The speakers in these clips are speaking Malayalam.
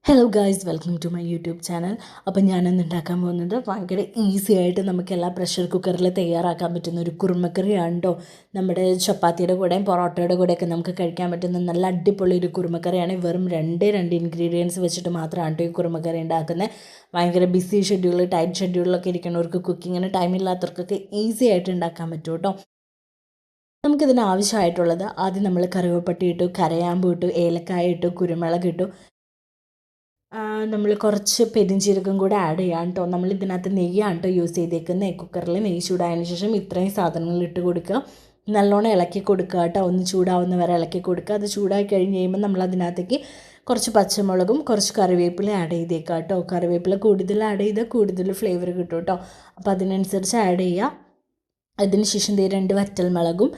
Hello guys, welcome to my YouTube channel. അപ്പോൾ ഞാനിന്ന് ഉണ്ടാക്കാൻ പോകുന്നത് ഭയങ്കര ഈസി ആയിട്ട് നമുക്ക് എല്ലാ പ്രഷർ കുക്കറിൽ തയ്യാറാക്കാൻ പറ്റുന്ന ഒരു കുറുമക്കറിയാണ് കേട്ടോ. നമ്മുടെ ചപ്പാത്തിയുടെ കൂടെയും പൊറോട്ടയുടെ കൂടെയൊക്കെ നമുക്ക് കഴിക്കാൻ പറ്റുന്ന നല്ല അടിപൊളി ഒരു കുറുമക്കറിയാണ്. വെറും രണ്ട് ഇൻഗ്രീഡിയൻസ് വെച്ചിട്ട് മാത്രമാണ് കേട്ടോ ഈ കുറുമക്കറി ഉണ്ടാക്കുന്നത്. ഭയങ്കര ബിസി ഷെഡ്യൂൾ, ടൈറ്റ് ഷെഡ്യൂളിലൊക്കെ ഇരിക്കുന്നവർക്ക്, കുക്കിങ്ങിന് ടൈമില്ലാത്തവർക്കൊക്കെ ഈസി ആയിട്ട് ഉണ്ടാക്കാൻ പറ്റും കേട്ടോ. നമുക്കിതിന് ആവശ്യമായിട്ടുള്ളത്, ആദ്യം നമ്മൾ കറിവേപ്പട്ടി ഇട്ടു, കരയാമ്പൂ ഇട്ടു, ഏലക്കായ ഇട്ടു, കുരുമുളക് ഇട്ടു, നമ്മൾ കുറച്ച് പെരിഞ്ചീരകം കൂടെ ആഡ് ചെയ്യാം കേട്ടോ. നമ്മൾ ഇതിനകത്ത് നെയ്യാണ് കേട്ടോ യൂസ് ചെയ്തേക്കുന്നത്. കുക്കറിൽ നെയ്യ് ചൂടായതിന് ശേഷം ഇത്രയും സാധനങ്ങൾ ഇട്ട് കൊടുക്കുക, നല്ലോണം ഇളക്കി കൊടുക്കുക കേട്ടോ. ഒന്ന് ചൂടാവുന്ന വരെ ഇളക്കി കൊടുക്കുക. അത് ചൂടായി കഴിഞ്ഞ് കഴിയുമ്പോൾ നമ്മൾ അതിനകത്തേക്ക് കുറച്ച് പച്ചമുളകും കുറച്ച് കറിവേപ്പില ആഡ് ചെയ്തേക്കുക കേട്ടോ. കറിവേപ്പില കൂടുതൽ ആഡ് ചെയ്താൽ കൂടുതൽ ഫ്ലേവർ കിട്ടും കേട്ടോ. അപ്പോൾ അതിനനുസരിച്ച് ആഡ് ചെയ്യുക. അതിന് ശേഷം 2 വറ്റൽമുളകും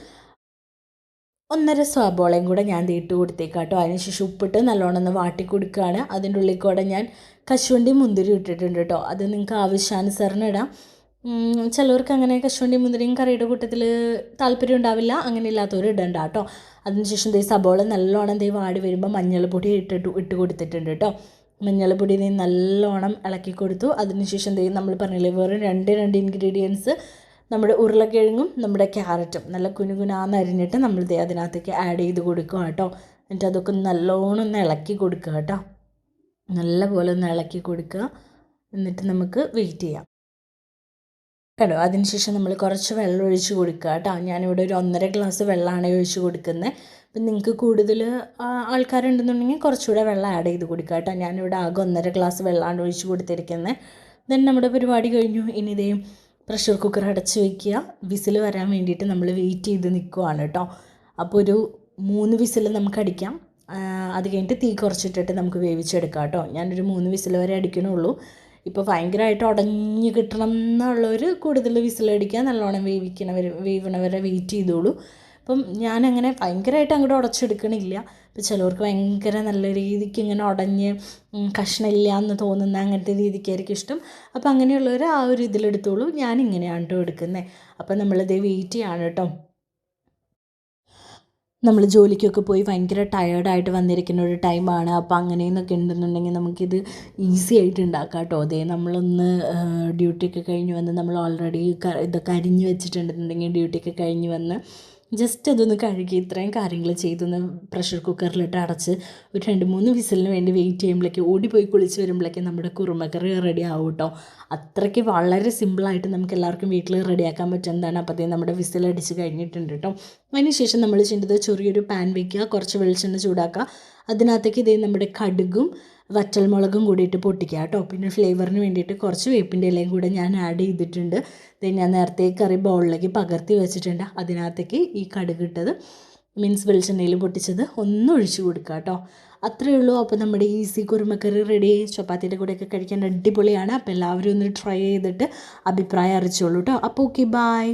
1.5 സവാളയും കൂടെ ഞാൻ ഇട്ട് കൊടുത്തേക്കാം കേട്ടോ. അതിനുശേഷം ഉപ്പിട്ട് നല്ലോണം ഒന്ന് വാട്ടി കൊടുക്കുകയാണ്. അതിൻ്റെ ഉള്ളിൽ കൂടെ ഞാൻ കശുവണ്ടി മുന്തിരി ഇട്ടിട്ടുണ്ട് കേട്ടോ. അത് നിങ്ങൾക്ക് ആവശ്യാനുസരണം ഇടാം. ചിലവർക്ക് അങ്ങനെ കശുവണ്ടി മുന്തിരിയും കറിയുടെ കൂട്ടത്തിൽ താല്പര്യം ഉണ്ടാവില്ല, അങ്ങനെ ഇല്ലാത്തവർ ഇടണ്ട കേട്ടോ. അതിനുശേഷം സബോള നല്ലോണം വാടി വരുമ്പോൾ മഞ്ഞൾപ്പൊടി ഇട്ട് കൊടുത്തിട്ടുണ്ട് കേട്ടോ. മഞ്ഞൾപ്പൊടി നല്ലോണം ഇളക്കി കൊടുത്തു. അതിനുശേഷം നമ്മൾ പറഞ്ഞില്ലേ, വെറും രണ്ട് ഇൻഗ്രീഡിയൻസ്, നമ്മുടെ ഉരുളക്കിഴങ്ങും നമ്മുടെ ക്യാരറ്റും നല്ല കുനുകുനാന്ന് അരിഞ്ഞിട്ട് നമ്മൾ അതിനകത്തേക്ക് ആഡ് ചെയ്ത് കൊടുക്കുക കേട്ടോ. എന്നിട്ട് അതൊക്കെ നല്ലോണം ഒന്ന് ഇളക്കി കൊടുക്കുക കേട്ടോ. നല്ലപോലെ ഒന്ന് ഇളക്കി കൊടുക്കുക. എന്നിട്ട് നമുക്ക് വെയിറ്റ് ചെയ്യാം കേട്ടോ. അതിനുശേഷം നമ്മൾ കുറച്ച് വെള്ളം ഒഴിച്ച് കൊടുക്കുക കേട്ടോ. ഞാനിവിടെ ഒരു 1.5 ഗ്ലാസ് വെള്ളമാണ് ഒഴിച്ച് കൊടുക്കുന്നത്. അപ്പം നിങ്ങൾക്ക് കൂടുതൽ ആൾക്കാരുണ്ടെന്നുണ്ടെങ്കിൽ കുറച്ചുകൂടെ വെള്ളം ആഡ് ചെയ്ത് കൊടുക്കുക കേട്ടോ. ഞാനിവിടെ ആകെ 1.5 ഗ്ലാസ് വെള്ളമാണ് ഒഴിച്ച് കൊടുത്തിരിക്കുന്നത്. ദെൻ നമ്മുടെ പരിപാടി കഴിഞ്ഞു. ഇനി പ്രഷർ കുക്കർ അടച്ച് വയ്ക്കുക. വിസിൽ വരാൻ വേണ്ടിയിട്ട് നമ്മൾ വെയിറ്റ് ചെയ്ത് നിൽക്കുവാണ് കേട്ടോ. അപ്പോൾ ഒരു 3 വിസിൽ നമുക്ക് അടിക്കാം. അത് കഴിഞ്ഞിട്ട് തീ കുറച്ചിട്ടിട്ട് നമുക്ക് വേവിച്ചെടുക്കാം കേട്ടോ. ഞാനൊരു 3 വിസിൽ വരെ അടിക്കണുള്ളൂ. ഇപ്പോൾ ഭയങ്കരമായിട്ട് ഉടഞ്ഞ് കിട്ടണം എന്നുള്ളവർ കൂടുതൽ വിസിലടിക്കുക, നല്ലോണം വേവണവരെ വെയിറ്റ് ചെയ്തോളൂ. അപ്പം ഞാനങ്ങനെ ഭയങ്കരമായിട്ട് അങ്ങോട്ട് ഉടച്ചെടുക്കണില്ല. ഇപ്പോൾ ചിലവർക്ക് ഭയങ്കര നല്ല രീതിക്ക് ഇങ്ങനെ ഉടഞ്ഞ് കഷ്ണമില്ല എന്ന് തോന്നുന്ന അങ്ങനത്തെ രീതിക്കായിരിക്കും ഇഷ്ടം. അപ്പോൾ അങ്ങനെയുള്ളവർ ആ ഒരു ഇതിലെടുത്തോളൂ. ഞാനിങ്ങനെയാണ് കേട്ടോ എടുക്കുന്നത്. അപ്പോൾ നമ്മളിത് വെയിറ്റ് ചെയ്യാണ് കേട്ടോ. നമ്മൾ ജോലിക്കൊക്കെ പോയി ഭയങ്കര ടയേർഡായിട്ട് വന്നിരിക്കുന്ന ഒരു ടൈമാണ്. അപ്പോൾ അങ്ങനെയെന്നൊക്കെ ഉണ്ടെന്നുണ്ടെങ്കിൽ നമുക്കിത് ഈസി ആയിട്ട് ഉണ്ടാക്കാം കേട്ടോ. നമ്മളൊന്ന് ഡ്യൂട്ടിയൊക്കെ കഴിഞ്ഞ് വന്ന് നമ്മൾ ഓൾറെഡി ഇതൊക്കെ അരിഞ്ഞ് വെച്ചിട്ടുണ്ടെന്നുണ്ടെങ്കിൽ ഡ്യൂട്ടിയൊക്കെ കഴിഞ്ഞ് വന്ന് ജസ്റ്റ് അതൊന്ന് കഴുകി ഇത്രയും കാര്യങ്ങൾ ചെയ്തൊന്ന് പ്രഷർ കുക്കറിലിട്ട് അടച്ച് ഒരു 2-3 വിസിലിന് വേണ്ടി വെയിറ്റ് ചെയ്യുമ്പോഴേക്ക് ഓടിപ്പോയി കുളിച്ച് വരുമ്പോഴേക്കും നമ്മുടെ കുറുമക്കറി റെഡി ആവും കേട്ടോ. അത്രയ്ക്ക് വളരെ സിമ്പിളായിട്ട് നമുക്ക് എല്ലാവർക്കും വീട്ടിൽ റെഡിയാക്കാൻ പറ്റുന്നതാണ്. അപ്പോൾ നമ്മുടെ വിസിലടിച്ച് കഴിഞ്ഞിട്ടുണ്ട് കേട്ടോ. അതിന് ശേഷം നമ്മൾ ചെയ്യേണ്ടത് ചെറിയൊരു പാൻ വയ്ക്കുക, കുറച്ച് വെളിച്ചെണ്ണ ചൂടാക്കുക. അതിനകത്തേക്ക് നമ്മുടെ കടുകും വറ്റൽമുളകും കൂടിയിട്ട് പൊട്ടിക്കുക കേട്ടോ. പിന്നെ ഫ്ലേവറിന് വേണ്ടിയിട്ട് കുറച്ച് വേപ്പിൻ്റെ ഇലയും കൂടെ ഞാൻ ആഡ് ചെയ്തിട്ടുണ്ട്. ഞാൻ നേരത്തെ കറി ബൗളിലേക്ക് പകർത്തി വെച്ചിട്ടുണ്ട്. അതിനകത്തേക്ക് ഈ കടുകിട്ടത് മീൻസ് വെളിച്ചെണ്ണയിൽ പൊട്ടിച്ചത് ഒന്ന് ഒഴിച്ച് കൊടുക്കുക കേട്ടോ. അത്രയേ ഉള്ളൂ. അപ്പോൾ നമ്മുടെ ഈസി കുറുമക്കറി റെഡി. ചപ്പാത്തിയുടെ കൂടെയൊക്കെ കഴിക്കാൻ അടിപൊളിയാണ്. അപ്പോൾ എല്ലാവരും ഒന്ന് ട്രൈ ചെയ്തിട്ട് അഭിപ്രായം അറിയിച്ചോളൂ കേട്ടോ. അപ്പോൾ ഓക്കെ, ബൈ.